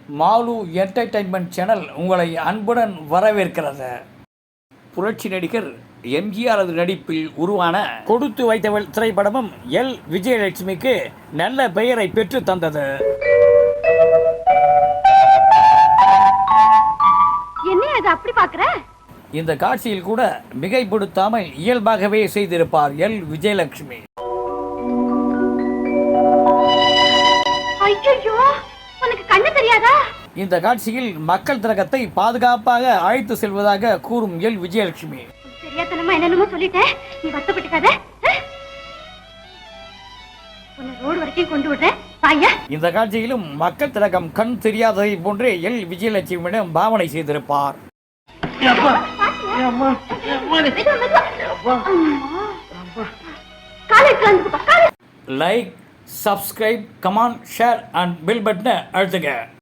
Mall entertainment channel உங்களை அன்புடன் வரவேற்கிறது. புரட்சி நடிகர் எம்ஜிஆரது நடிப்பில் உருவான கொடுத்து வைத்தவள் திரைப்படமும் எல். விஜயலட்சுமிக்கு நல்ல பெயரை பெற்று தந்தது. இந்த காட்சியில் கூட மிகைப்படுத்தாமல் இயல்பாகவே செய்திருப்பார் எல். விஜயலட்சுமி. இந்த காட்சியில் மக்கள் திலகத்தை பாதுகாப்பாக அழைத்து செல்வதாக கூறும் எல். விஜயலட்சுமி. இந்த காட்சியிலும் மக்கள் திலகம் கண் தெரியாததை போன்றே எல். விஜயலட்சுமியிடம் பாவனை செய்திருப்பார். Like, subscribe, comment, share and bell பட்டனை அழுத்துங்க.